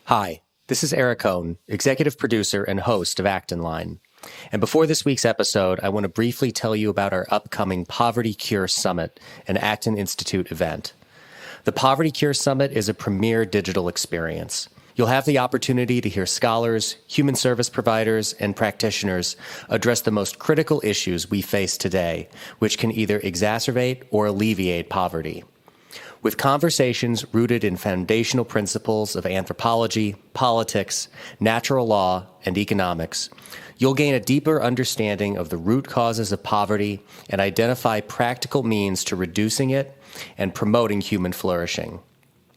Hi, this is Eric Cohn, executive producer and host of Acton Line. And before this week's episode, I want to briefly tell you about our upcoming Poverty Cure Summit, an Acton Institute event. The Poverty Cure Summit is a premier digital experience. You'll have the opportunity to hear scholars, human service providers, and practitioners address the most critical issues we face today, which can either exacerbate or alleviate poverty. With conversations rooted in foundational principles of anthropology, politics, natural law, and economics, you'll gain a deeper understanding of the root causes of poverty and identify practical means to reducing it and promoting human flourishing.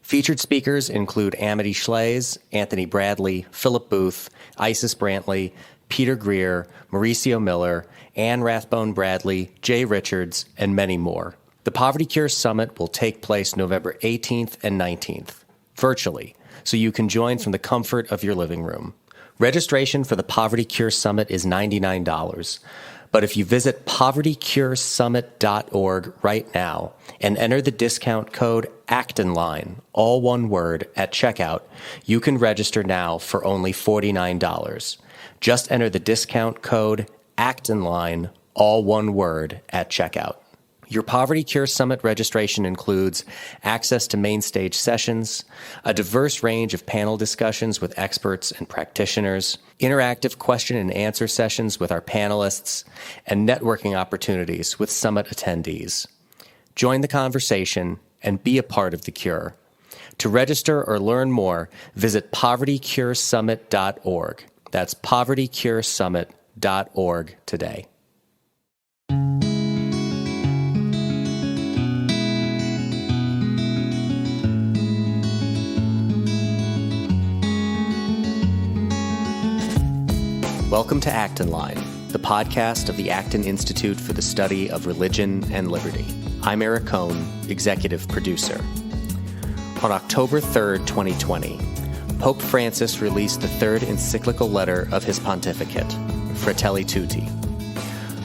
Featured speakers include Amity Schlaze, Anthony Bradley, Philip Booth, Isis Brantley, Peter Greer, Mauricio Miller, Anne Rathbone Bradley, Jay Richards, and many more. The Poverty Cure Summit will take place November 18th and 19th, virtually, so you can join from the comfort of your living room. Registration for the Poverty Cure Summit is $99, but if you visit povertycuresummit.org right now and enter the discount code ACTONLINE, all one word, at checkout, you can register now for only $49. Just enter the discount code ACTONLINE, all one word, at checkout. Your Poverty Cure Summit registration includes access to main stage sessions, a diverse range of panel discussions with experts and practitioners, interactive question and answer sessions with our panelists, and networking opportunities with summit attendees. Join the conversation and be a part of the cure. To register or learn more, visit povertycuresummit.org. That's povertycuresummit.org today. Welcome to Acton Line, the podcast of the Acton Institute for the Study of Religion and Liberty. I'm Eric Cohn, executive producer. On October 3rd, 2020, Pope Francis released the third encyclical letter of his pontificate, Fratelli Tutti.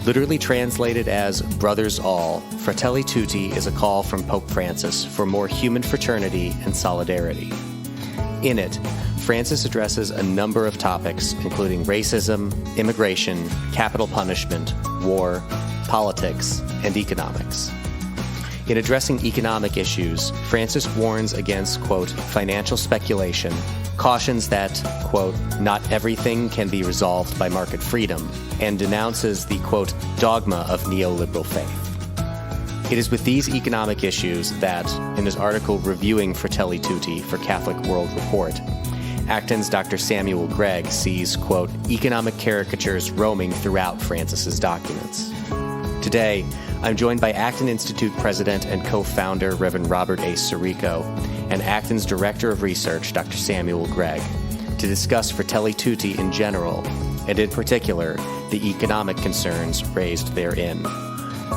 Literally translated as Brothers All, Fratelli Tutti is a call from Pope Francis for more human fraternity and solidarity. In it, Francis addresses a number of topics, including racism, immigration, capital punishment, war, politics, and economics. In addressing economic issues, Francis warns against, quote, financial speculation, cautions that, quote, not everything can be resolved by market freedom, and denounces the, quote, dogma of neoliberal faith. It is with these economic issues that, in his article reviewing Fratelli Tutti for Catholic World Report, Acton's Dr. Samuel Gregg sees, quote, economic caricatures roaming throughout Francis's documents. Today, I'm joined by Acton Institute president and co-founder, Reverend Robert A. Sirico, and Acton's director of research, Dr. Samuel Gregg, to discuss Fratelli Tutti in general, and in particular, the economic concerns raised therein.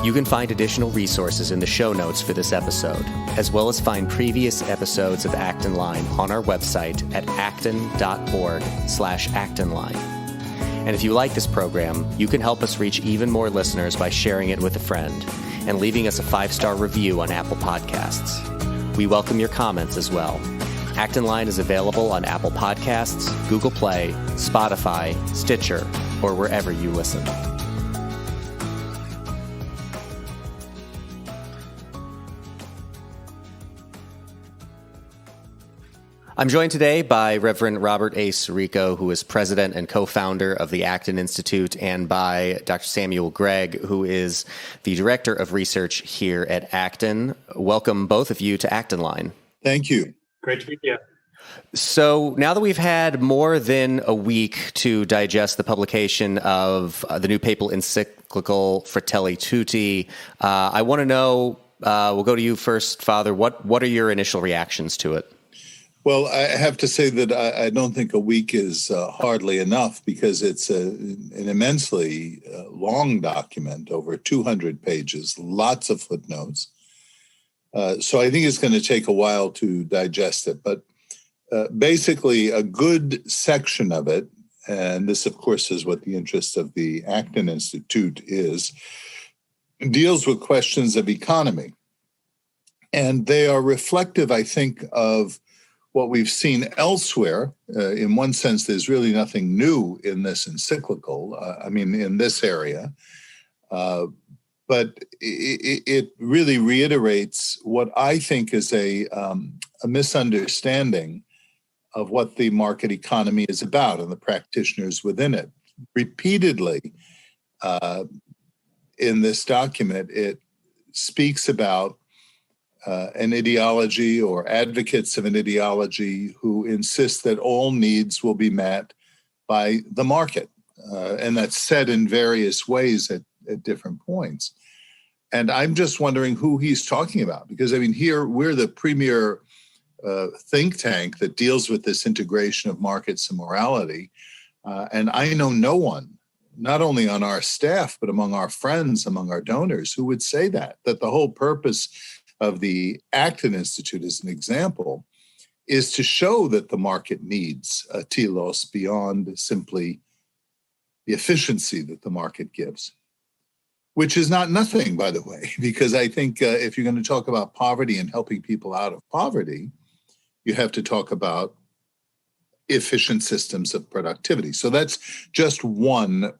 You can find additional resources in the show notes for this episode, as well as find previous episodes of Acton Line on our website at acton.org/actonline. And if you like this program, you can help us reach even more listeners by sharing it with a friend and leaving us a 5-star review on Apple Podcasts. We welcome your comments as well. Acton Line is available on Apple Podcasts, Google Play, Spotify, Stitcher, or wherever you listen. I'm joined today by Reverend Robert A. Sirico, who is president and co-founder of the Acton Institute, and by Dr. Samuel Gregg, who is the director of research here at Acton. Welcome, both of you, to Acton Line. Thank you. Great to be here. So now that we've had more than a week to digest the publication of the new papal encyclical Fratelli Tutti, I want to know, we'll go to you first, Father, what are your initial reactions to it? Well, I have to say that I don't think a week is hardly enough because it's an immensely long document, over 200 pages, lots of footnotes. So I think it's going to take a while to digest it. But basically, a good section of it, and this, of course, is what the interest of the Acton Institute is, deals with questions of economy. And they are reflective, I think, of what we've seen elsewhere. In one sense, there's really nothing new in this encyclical, in this area. But it really reiterates what I think is a misunderstanding of what the market economy is about and the practitioners within it. Repeatedly in this document, it speaks about an ideology or advocates of an ideology who insist that all needs will be met by the market. And that's said in various ways at different points. And I'm just wondering who he's talking about, because here we're the premier think tank that deals with this integration of markets and morality. And I know no one, not only on our staff, but among our friends, among our donors, who would say that the whole purpose of the Acton Institute, as an example, is to show that the market needs a telos beyond simply the efficiency that the market gives, which is not nothing, by the way, because I think if you're going to talk about poverty and helping people out of poverty, you have to talk about efficient systems of productivity. So that's just one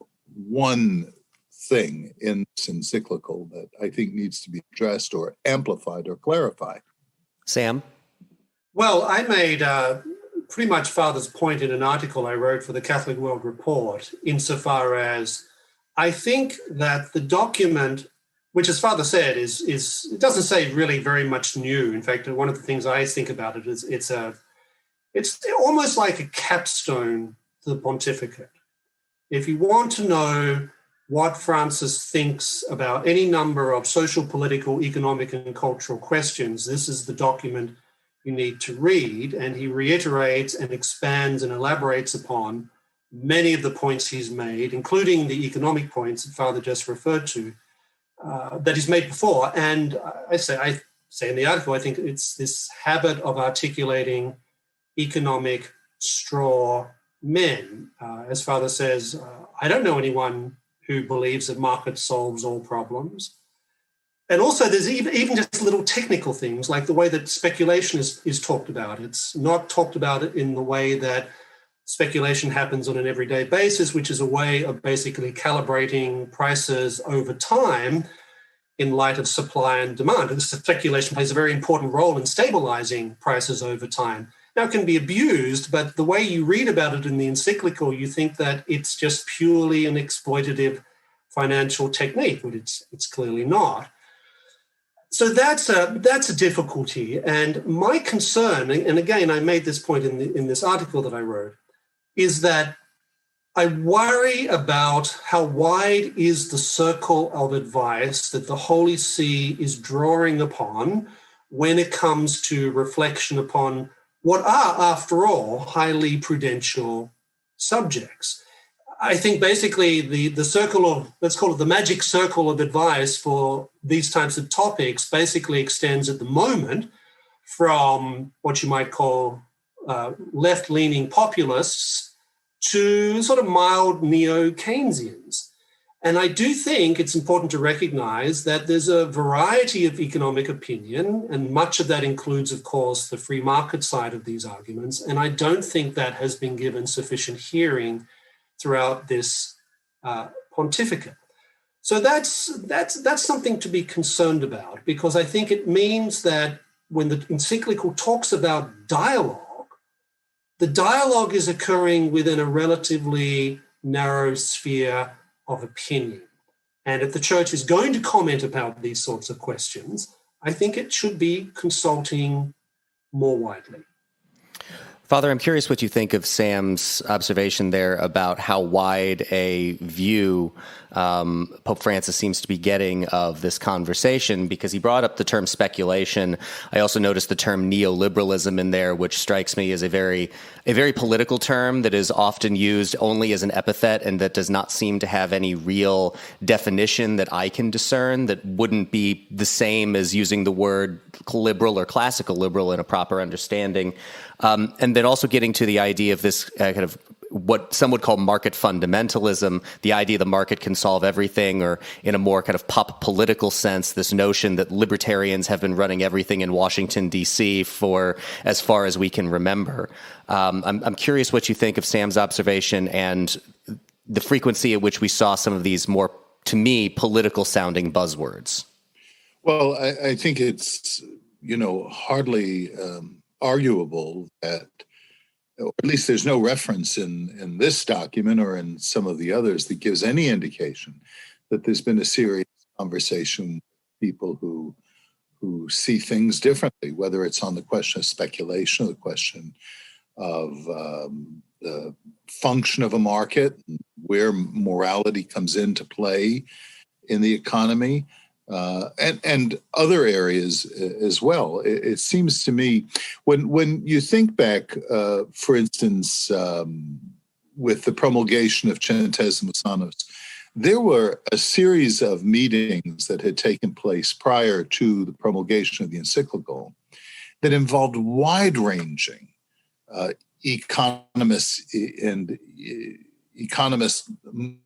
thing in this encyclical that I think needs to be addressed or amplified or clarified. Sam? Well, I made pretty much Father's point in an article I wrote for the Catholic World Report, insofar as I think that the document, which, as Father said, is it doesn't say really very much new. In fact, one of the things I think about it is it's almost like a capstone to the pontificate. If you want to know what Francis thinks about any number of social, political, economic, and cultural questions, this is the document you need to read. And he reiterates and expands and elaborates upon many of the points he's made, including the economic points that Father just referred to, that he's made before. And I say in the article, I think it's this habit of articulating economic straw men. As Father says, I don't know anyone who believes that market solves all problems. And also there's even just little technical things, like the way that speculation is talked about. It's not talked about in the way that speculation happens on an everyday basis, which is a way of basically calibrating prices over time in light of supply and demand. And speculation plays a very important role in stabilizing prices over time. Now, it can be abused, but the way you read about it in the encyclical, you think that it's just purely an exploitative financial technique, but it's clearly not. So that's a difficulty. And my concern, and again, I made this point in this article that I wrote, is that I worry about how wide is the circle of advice that the Holy See is drawing upon when it comes to reflection upon what are, after all, highly prudential subjects. I think basically the circle of, let's call it the magic circle of advice for these types of topics basically extends at the moment from what you might call left-leaning populists to sort of mild neo-Keynesians. And I do think it's important to recognize that there's a variety of economic opinion, and much of that includes, of course, the free market side of these arguments. And I don't think that has been given sufficient hearing throughout this pontificate. So that's something to be concerned about, because I think it means that when the encyclical talks about dialogue, the dialogue is occurring within a relatively narrow sphere of opinion. And if the church is going to comment about these sorts of questions, I think it should be consulting more widely. Father, I'm curious what you think of Sam's observation there about how wide a view Pope Francis seems to be getting of this conversation, because he brought up the term speculation. I also noticed the term neoliberalism in there, which strikes me as a very political term that is often used only as an epithet and that does not seem to have any real definition that I can discern, that wouldn't be the same as using the word liberal or classical liberal in a proper understanding. And then also getting to the idea of this kind of what some would call market fundamentalism, the idea the market can solve everything, or in a more kind of pop political sense, this notion that libertarians have been running everything in Washington, D.C. for as far as we can remember. I'm curious what you think of Sam's observation and the frequency at which we saw some of these more, to me, political-sounding buzzwords. Well, I think it's, hardly arguable that, or at least there's no reference in this document or in some of the others that gives any indication that there's been a serious conversation with people who see things differently, whether it's on the question of speculation or the question of the function of a market, where morality comes into play in the economy, and other areas as well. It seems to me, when you think back, for instance, with the promulgation of Centesimus Annus, there were a series of meetings that had taken place prior to the promulgation of the encyclical that involved wide-ranging economists and economist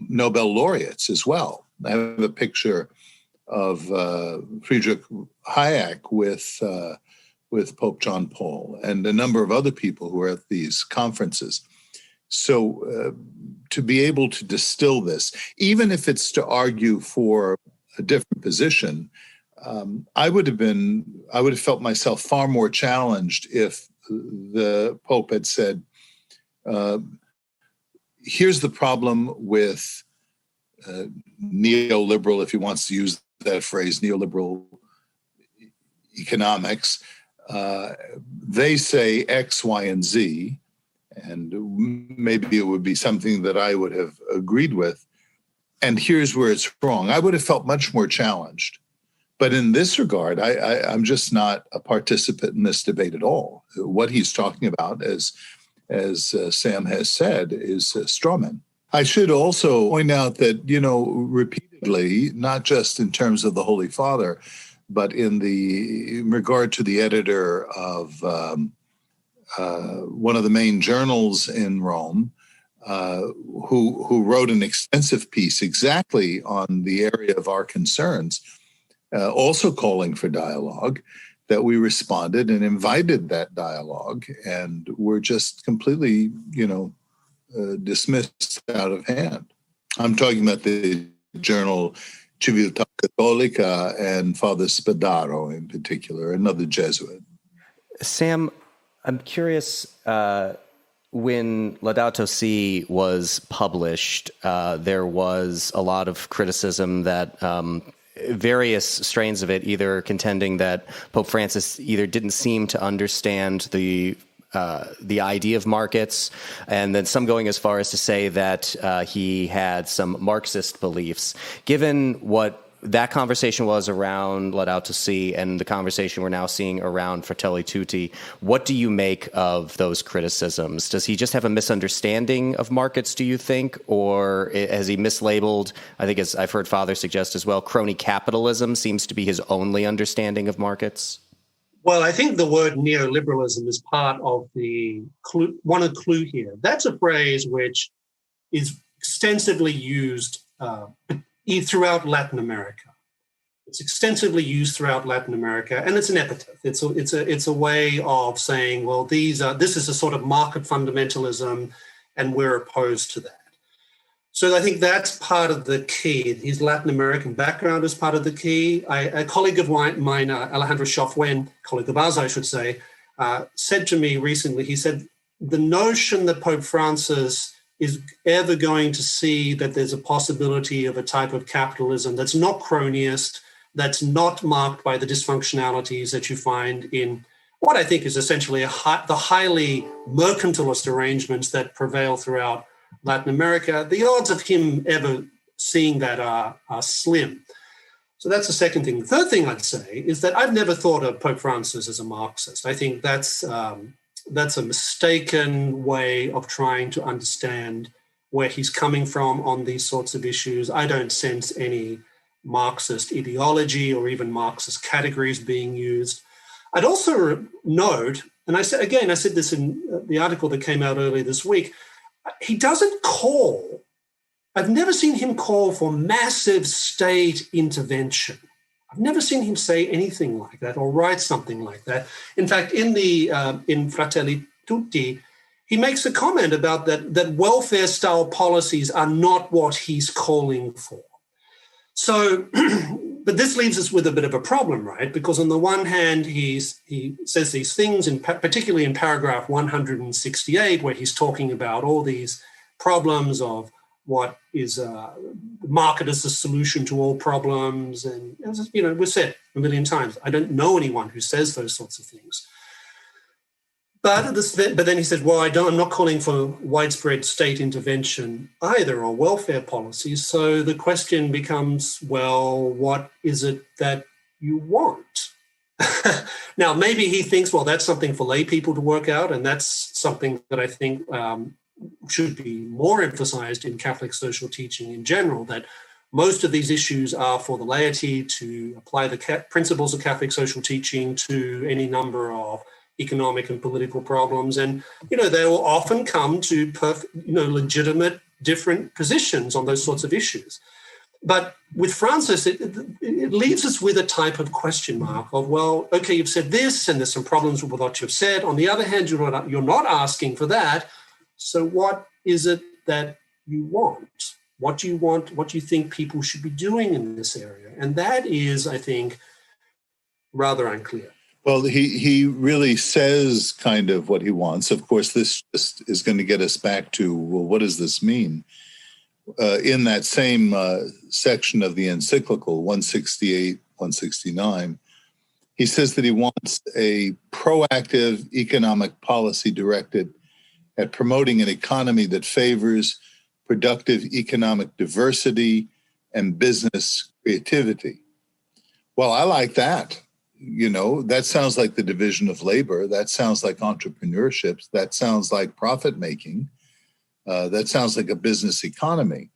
Nobel laureates as well. I have a picture of Friedrich Hayek with Pope John Paul and a number of other people who were at these conferences. So to be able to distill this, even if it's to argue for a different position, I would have felt myself far more challenged if the Pope had said, here's the problem with neoliberal, if he wants to use that phrase, neoliberal economics. They say X, Y, and Z, and maybe it would be something that I would have agreed with. And here's where it's wrong. I would have felt much more challenged. But in this regard, I'm just not a participant in this debate at all. What he's talking about, as Sam has said, is strawman. I should also point out that, repeatedly, not just in terms of the Holy Father, but in regard to the editor of one of the main journals in Rome, who wrote an extensive piece exactly on the area of our concerns, also calling for dialogue, that we responded and invited that dialogue, and were just completely, dismissed out of hand. I'm talking about the journal Civiltà Cattolica and Father Spadaro in particular, another Jesuit. Sam, I'm curious, when Laudato Si was published, there was a lot of criticism that various strains of it, either contending that Pope Francis either didn't seem to understand the idea of markets, and then some going as far as to say that he had some Marxist beliefs. Given what that conversation was around Laudato Si and the conversation we're now seeing around Fratelli Tutti, what do you make of those criticisms? Does he just have a misunderstanding of markets, do you think? Or has he mislabeled, I think as I've heard Father suggest as well, crony capitalism seems to be his only understanding of markets? Well, I think the word neoliberalism is part of the clue, one of the clue here. That's a phrase which is extensively used throughout Latin America. It's extensively used throughout Latin America, and it's an epithet. It's a way of saying, well, this is a sort of market fundamentalism, and we're opposed to that. So I think that's part of the key. His Latin American background is part of the key. A colleague of mine, Alejandro Schofwen, colleague of ours, I should say, said to me recently, he said, the notion that Pope Francis is ever going to see that there's a possibility of a type of capitalism that's not cronyist, that's not marked by the dysfunctionalities that you find in what I think is essentially the highly mercantilist arrangements that prevail throughout Latin America. The odds of him ever seeing that are slim. So that's the second thing. The third thing I'd say is that I've never thought of Pope Francis as a Marxist. I think that's a mistaken way of trying to understand where he's coming from on these sorts of issues. I don't sense any Marxist ideology or even Marxist categories being used. I'd also note, and I said this in the article that came out earlier this week, he doesn't call, I've never seen him call for massive state intervention. I've never seen him say anything like that or write something like that. In fact, in Fratelli Tutti, he makes a comment about that welfare-style policies are not what he's calling for. So, but this leaves us with a bit of a problem, right? Because on the one hand, he says these things, particularly in paragraph 168, where he's talking about all these problems of what is the market as the solution to all problems. And, we've said a million times, I don't know anyone who says those sorts of things. But then he said, well, I'm not calling for widespread state intervention either, or welfare policies. So the question becomes, well, what is it that you want? Now, maybe he thinks, well, that's something for lay people to work out. And that's something that I think should be more emphasized in Catholic social teaching in general, that most of these issues are for the laity to apply the principles of Catholic social teaching to any number of economic and political problems. And, they will often come to legitimate different positions on those sorts of issues. But with Francis, it leaves us with a type of question mark of, well, okay, you've said this, and there's some problems with what you've said. On the other hand, you're not asking for that. So what is it that you want? What do you want? What do you think people should be doing in this area? And that is, I think, rather unclear. Well, he really says kind of what he wants. Of course, this just is going to get us back to, well, what does this mean? In that same section of the encyclical, 168, 169, he says that he wants a proactive economic policy directed at promoting an economy that favors productive economic diversity and business creativity. Well, I like that. That sounds like the division of labor. That sounds like entrepreneurship. That sounds like profit making. That sounds like a business economy.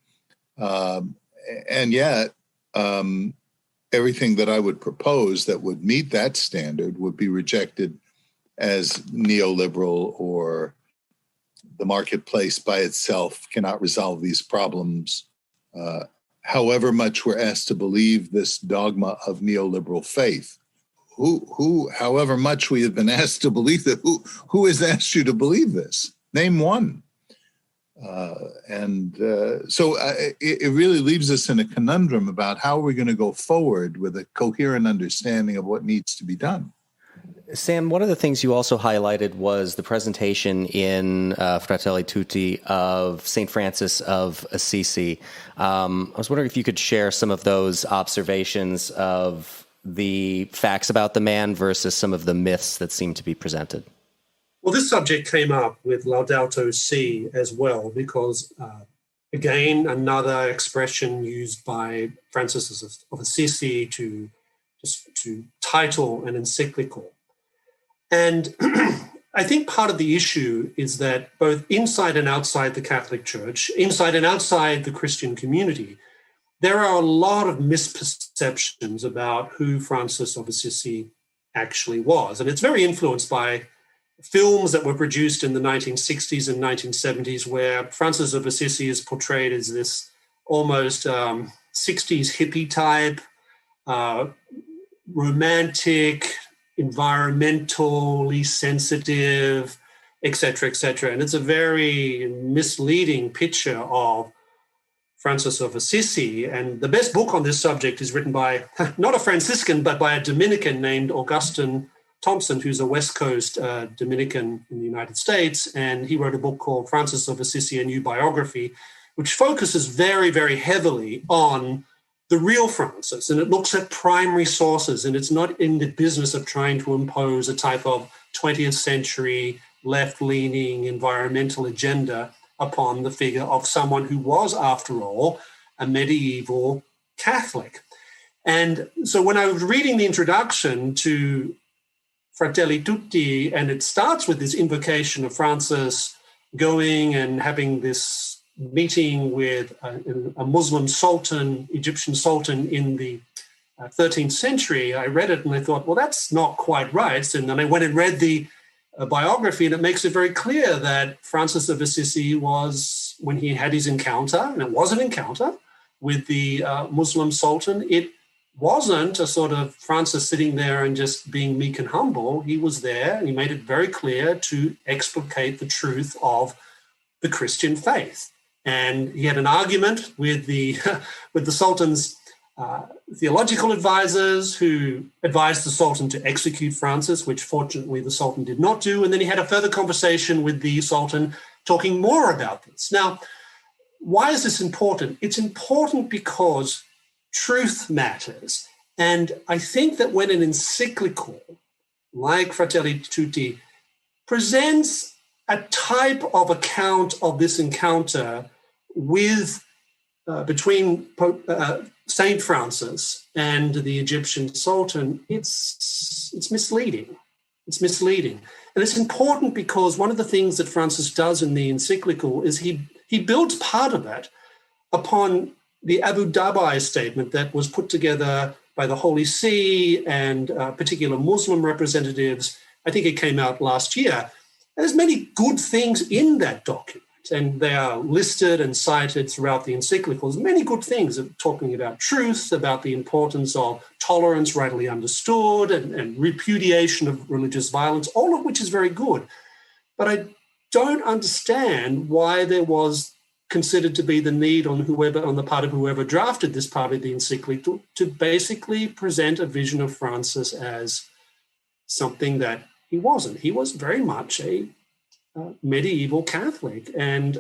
And yet, everything that I would propose that would meet that standard would be rejected as neoliberal, or the marketplace by itself cannot resolve these problems. However much we're asked to believe this dogma of neoliberal faith, however much we have been asked to believe that, who has asked you to believe this? Name one. So it really leaves us in a conundrum about how we're going to go forward with a coherent understanding of what needs to be done. Sam, one of the things you also highlighted was the presentation in Fratelli Tutti of St. Francis of Assisi. I was wondering if you could share some of those observations of the facts about the man versus some of the myths that seem to be presented. Well, this subject came up with Laudato Si as well, because, again, another expression used by Francis of Assisi to title an encyclical. And I think part of the issue is that both inside and outside the Catholic Church, inside and outside the Christian community, there are a lot of misperceptions about who Francis of Assisi actually was. And it's very influenced by films that were produced in the 1960s and 1970s, where Francis of Assisi is portrayed as this almost 60s hippie type, romantic, environmentally sensitive, et cetera, et cetera. And it's a very misleading picture of Francis of Assisi. And the best book on this subject is written by, not a Franciscan, but by a Dominican named Augustine Thompson, who's a West Coast Dominican in the United States. And he wrote a book called Francis of Assisi, A New Biography, which focuses very, very heavily on the real Francis. And it looks at primary sources, and it's not in the business of trying to impose a type of 20th century left-leaning environmental agenda upon the figure of someone who was, after all, a medieval Catholic. And so when I was reading the introduction to Fratelli Tutti, and it starts with this invocation of Francis going and having this meeting with a Muslim sultan, Egyptian sultan in the 13th century, I read it and I thought, well, that's not quite right. And then I went and read the biography, and it makes it very clear that Francis of Assisi was, when he had his encounter, and it was an encounter with the Muslim Sultan, it wasn't a sort of Francis sitting there and just being meek and humble. He was there and he made it very clear to explicate the truth of the Christian faith. And he had an argument with the Sultan's theological advisors, who advised the Sultan to execute Francis, which fortunately the Sultan did not do. And then he had a further conversation with the Sultan talking more about this. Now, why is this important? It's important because truth matters. And I think that when an encyclical like Fratelli Tutti presents a type of account of this encounter with between Saint Francis and the Egyptian Sultan, it's misleading. It's misleading. And it's important because one of the things that Francis does in the encyclical is he builds part of it upon the Abu Dhabi statement that was put together by the Holy See and particular Muslim representatives. I think it came out last year. There's many good things in that document, and they are listed and cited throughout the encyclicals. Many good things talking about truth, about the importance of tolerance rightly understood, and repudiation of religious violence, all of which is very good. But I don't understand why there was considered to be the need on the part of whoever drafted this part of the encyclical to basically present a vision of Francis as something that he wasn't. He was very much a medieval Catholic, and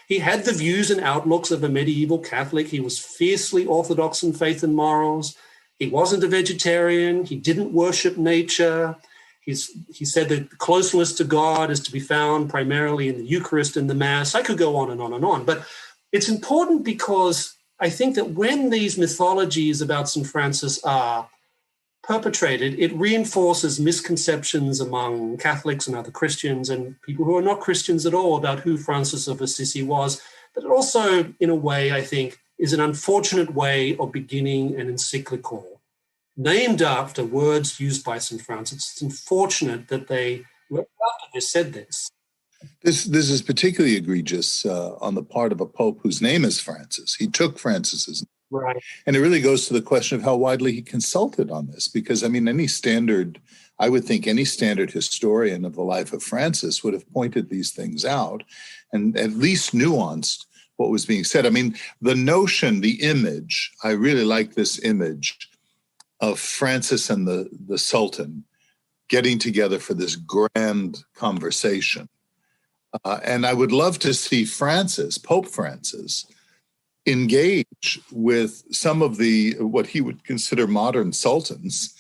he had the views and outlooks of a medieval Catholic. He was fiercely orthodox in faith and morals. He wasn't a vegetarian. He didn't worship nature. He said that the closeness to God is to be found primarily in the Eucharist and the Mass. I could go on and on and on, but it's important because I think that when these mythologies about St. Francis are perpetrated, it reinforces misconceptions among Catholics and other Christians and people who are not Christians at all about who Francis of Assisi was. But it also, in a way, I think, is an unfortunate way of beginning an encyclical named after words used by St. Francis. It's unfortunate that they said this. This is particularly egregious on the part of a pope whose name is Francis. He took Francis's name. Right. And it really goes to the question of how widely he consulted on this, because, I mean, I would think any standard historian of the life of Francis would have pointed these things out and at least nuanced what was being said. I mean, the notion, the image, I really like this image of Francis and the Sultan getting together for this grand conversation. And I would love to see Pope Francis, engage with some of what he would consider modern sultans.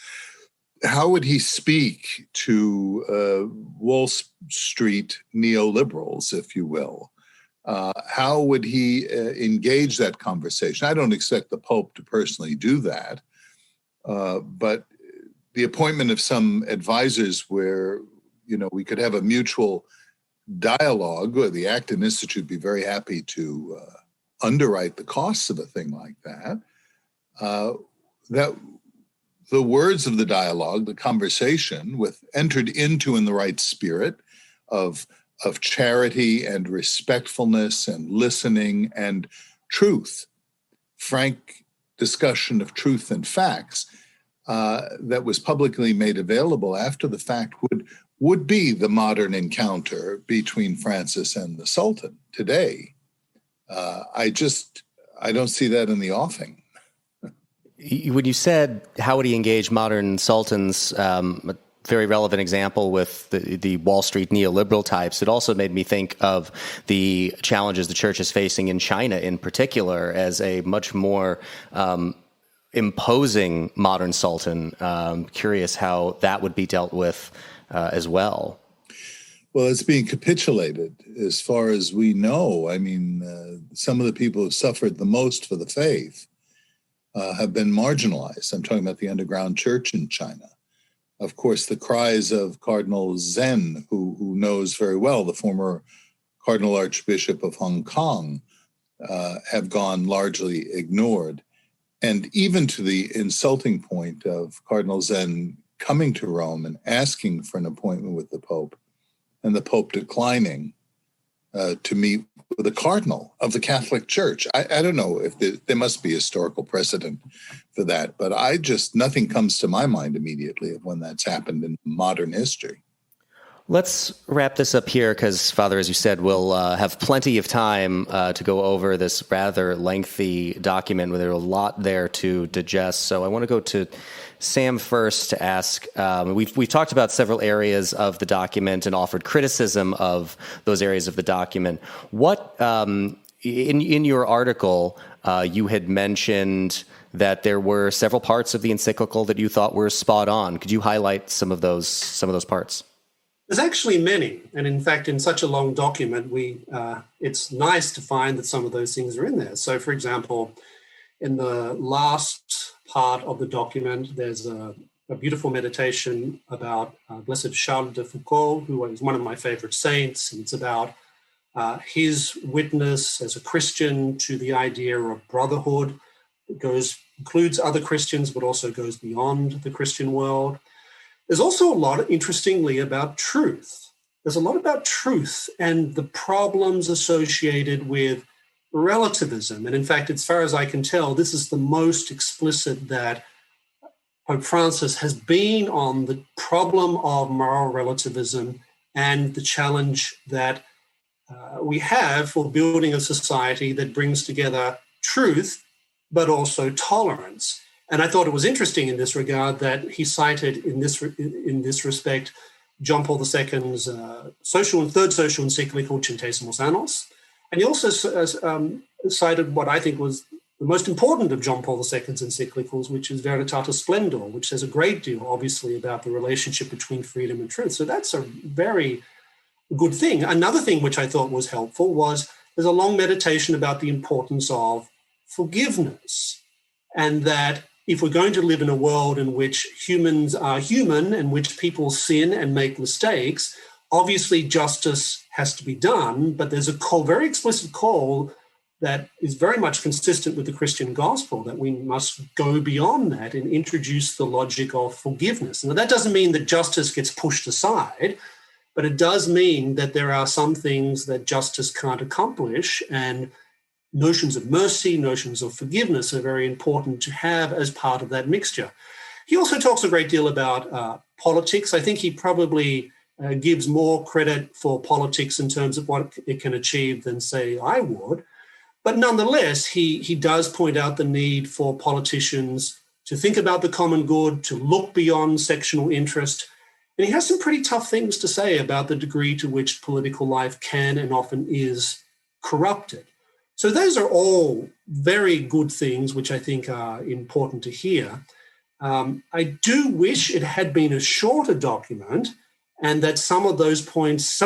How would he speak to Wall Street neoliberals, if you will? How would he engage that conversation? I don't expect the Pope to personally do that, but the appointment of some advisors where, we could have a mutual dialogue, or the Acton Institute would be very happy to underwrite the costs of a thing like that, that the words of the dialogue, the conversation entered into in the right spirit of charity and respectfulness and listening and truth, frank discussion of truth and facts, that was publicly made available after the fact would be the modern encounter between Francis and the Sultan today. I don't see that in the offing. When you said, how would he engage modern sultans, a very relevant example with the Wall Street neoliberal types, it also made me think of the challenges the church is facing in China in particular as a much more imposing modern sultan. Curious how that would be dealt with as well. Well, it's being capitulated as far as we know. I mean, some of the people who suffered the most for the faith have been marginalized. I'm talking about the underground church in China. Of course, the cries of Cardinal Zen, who knows very well, the former Cardinal Archbishop of Hong Kong, have gone largely ignored. And even to the insulting point of Cardinal Zen coming to Rome and asking for an appointment with the Pope, and the Pope declining to meet with a cardinal of the Catholic Church. I don't know if there must be historical precedent for that, but nothing comes to my mind immediately of when that's happened in modern history. Let's wrap this up here because, Father, as you said, we'll have plenty of time to go over this rather lengthy document where there's a lot there to digest. So I want to go to Sam first to ask, we've talked about several areas of the document and offered criticism of those areas of the document. What, in your article, you had mentioned that there were several parts of the encyclical that you thought were spot on. Could you highlight some of those parts? There's actually many, and in fact, in such a long document, it's nice to find that some of those things are in there. So, for example, in the last part of the document, there's a beautiful meditation about Blessed Charles de Foucauld, who was one of my favorite saints, and it's about his witness as a Christian to the idea of brotherhood. It includes other Christians, but also goes beyond the Christian world. There's also a lot, interestingly, about truth. There's a lot about truth and the problems associated with relativism. And in fact, as far as I can tell, this is the most explicit that Pope Francis has been on the problem of moral relativism and the challenge that we have for building a society that brings together truth, but also tolerance. And I thought it was interesting in this regard that he cited in this respect John Paul II's third social encyclical, Centesimus Annus. And he also cited what I think was the most important of John Paul II's encyclicals, which is Veritatis Splendor, which says a great deal, obviously, about the relationship between freedom and truth. So that's a very good thing. Another thing which I thought was helpful was there's a long meditation about the importance of forgiveness, and that if we're going to live in a world in which humans are human, in which people sin and make mistakes, obviously justice has to be done, but there's a very explicit call that is very much consistent with the Christian gospel, that we must go beyond that and introduce the logic of forgiveness. Now, that doesn't mean that justice gets pushed aside, but it does mean that there are some things that justice can't accomplish, and notions of mercy, notions of forgiveness are very important to have as part of that mixture. He also talks a great deal about politics. I think he probably gives more credit for politics in terms of what it can achieve than, say, I would. But nonetheless, he does point out the need for politicians to think about the common good, to look beyond sectional interest. And he has some pretty tough things to say about the degree to which political life can and often is corrupted. So those are all very good things, which I think are important to hear. I do wish it had been a shorter document, and that some of these points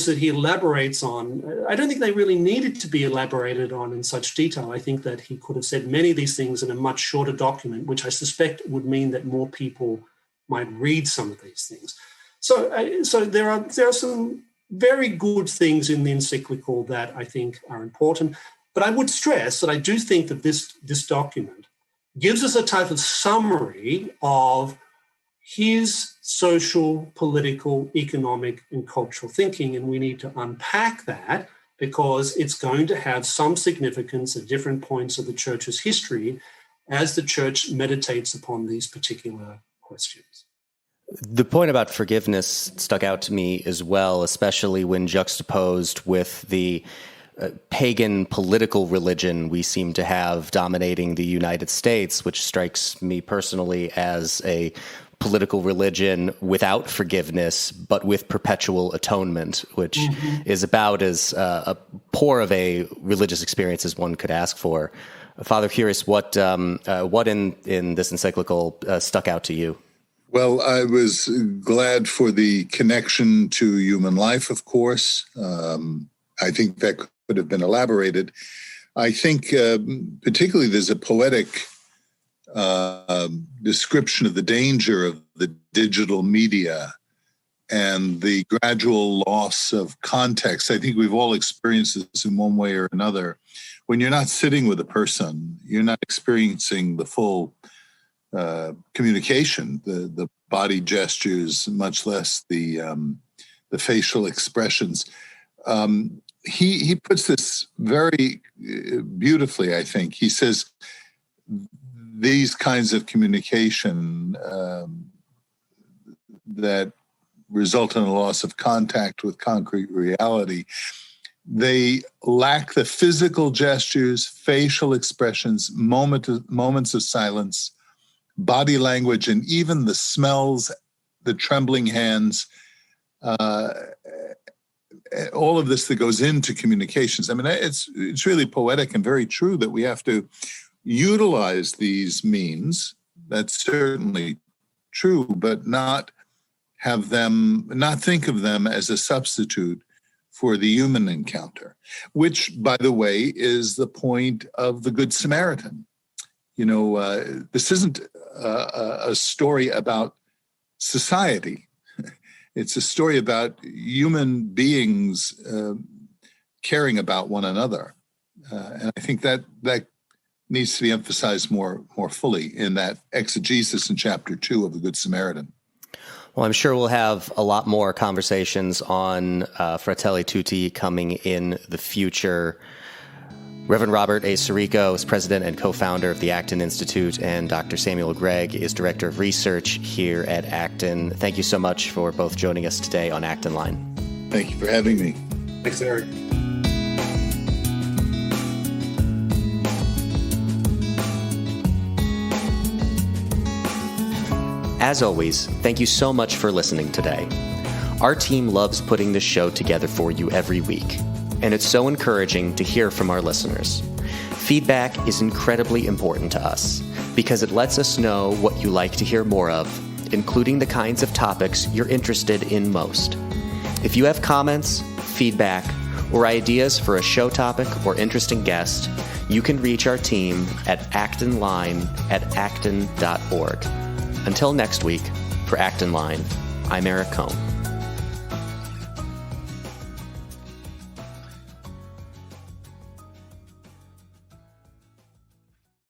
that he elaborates on, I don't think they really needed to be elaborated on in such detail. I think that he could have said many of these things in a much shorter document, which I suspect would mean that more people might read some of these things. So there are some very good things in the encyclical that I think are important. But I would stress that I do think that this document gives us a type of summary of his social, political, economic, and cultural thinking, and we need to unpack that because it's going to have some significance at different points of the Church's history as the Church meditates upon these particular questions. The point about forgiveness stuck out to me as well, especially when juxtaposed with the pagan political religion we seem to have dominating the United States, which strikes me personally as a political religion without forgiveness, but with perpetual atonement, which is about as poor of a religious experience as one could ask for. Father, curious, what in this encyclical stuck out to you? Well, I was glad for the connection to human life, of course. I think that could have been elaborated. I think particularly there's a poetic description of the danger of the digital media and the gradual loss of context. I think we've all experienced this in one way or another. When you're not sitting with a person, you're not experiencing the full communication, the body gestures, much less the the facial expressions. He puts this very beautifully, I think. He says these kinds of communication that result in a loss of contact with concrete reality, they lack the physical gestures, facial expressions, moments of silence, body language, and even the smells, the trembling hands, all of this that goes into communications. I mean, it's really poetic and very true that we have to utilize these means. That's certainly true, but not think of them as a substitute for the human encounter, which, by the way, is the point of the Good Samaritan. This isn't a story about society. It's a story about human beings caring about one another. And I think that needs to be emphasized more fully in that exegesis in chapter 2 of the Good Samaritan. Well, I'm sure we'll have a lot more conversations on Fratelli Tutti coming in the future. Reverend Robert A. Sirico is president and co-founder of the Acton Institute, and Dr. Samuel Gregg is director of research here at Acton. Thank you so much for both joining us today on Acton Line. Thank you for having me. Thanks, Eric. As always, thank you so much for listening today. Our team loves putting this show together for you every week, and it's so encouraging to hear from our listeners. Feedback is incredibly important to us because it lets us know what you like to hear more of, including the kinds of topics you're interested in most. If you have comments, feedback, or ideas for a show topic or interesting guest, you can reach our team at actonline@acton.org. Until next week, for Acton Line, I'm Eric Cohn.